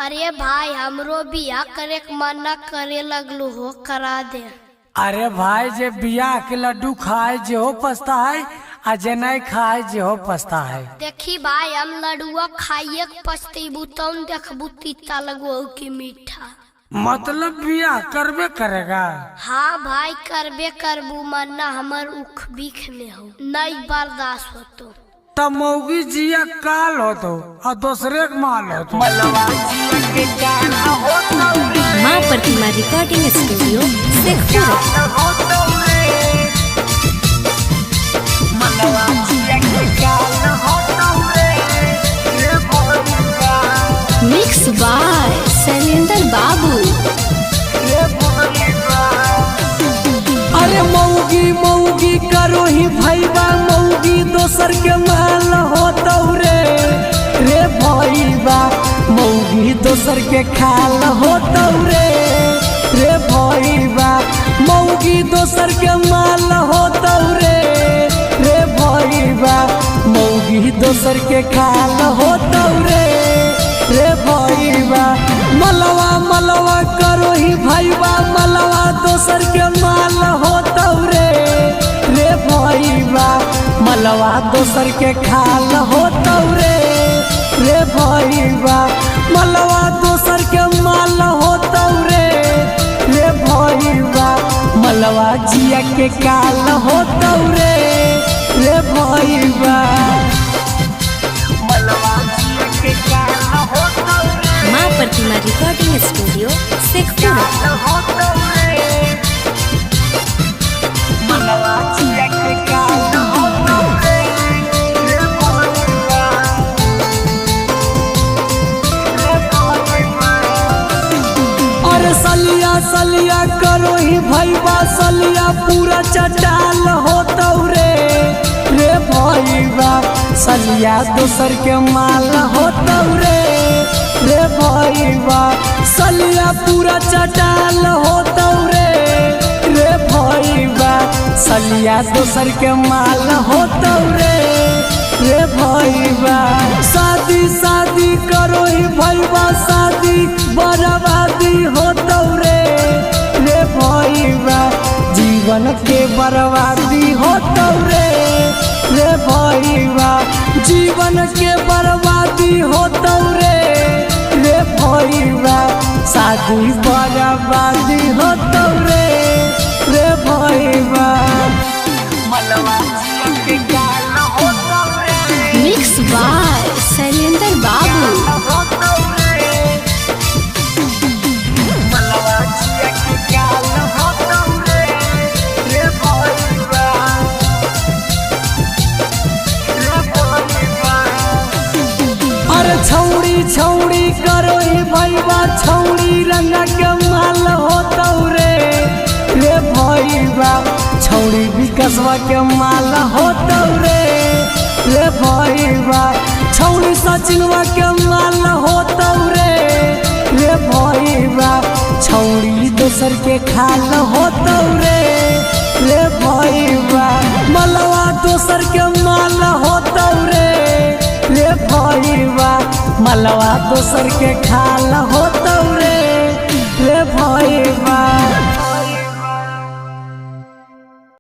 अरे भाई हमरो बियाह करे के मना करे लगलू हो, करा दे। अरे भाई जे बियाह के लड्डू खाए जे हो पछता है आ जे नहीं खाए जे हो पछता है। देखी भाई हम लड्डुआ खाइए के पछतेबू तब देखबू तीता लगो की मीठा। मतलब बियाह करबे करेगा? हाँ भाई करबे करबू, मन्ना हमर उख बीख में हो, नहीं बर्दाश्त हो तो। तब मौगी जिया काल हो तो और दूसरे के माल हो तो। Maa Pratima recording studio Sheikhpura. Mix by Shailendra बाबू। अरे मौगी मौगी करो ही भैया, मौगी दोसर के माल होता रे भैया, मौगी दोसर के खाल होता रे भैया, मौगी दोसर के माल होता रे भैया, मौगी दोसर के खाल होता रे भैया, मलवा मलवा करो ही भैया, मलवा दोसर के माल होता रे भैया, मलवा दोसर के खाल होता रे भैया, मलवा दोसर के माल होता रे भैया, मलवा जिया के काल होता रे भैया, मलवा जिया के काल होता रे। माँ प्रतिमा रिकॉर्डिंग स्टूडियो शेखपुरा। अरे सलिया सलिया करो ही भैया, सलिया पूरा चटाल होता रे भैया, सलिया दोसर के माल होता रे भैया, सलिया पूरा चटाल होता रे भैया, सलिया दोसर के माल होता रे भैया, शादी शादी करो ही भैया, शादी बर्बादी होता रे भैया, जीवन के बर्बादी होता रे भैया, जीवन के बर्बादी होता रे भैया, शादी बर्बादी होता रे भैया, मलवा के गाल होता रे। मिक्स बाय शैलेंद्र बाबू। अरे छौड़ी छौड़ी करो ही भैया, छौड़ी रंगा के माल होता रे भैया, छौड़ी विकसवा के माल होता रे भैया, छौड़ी सचिनवा के माल होता रे भैया, छौड़ी दोसर के खाल होता रे भैया, मलवा दोसर के माल होता रे भैया, मलवा दोसर के खाल हो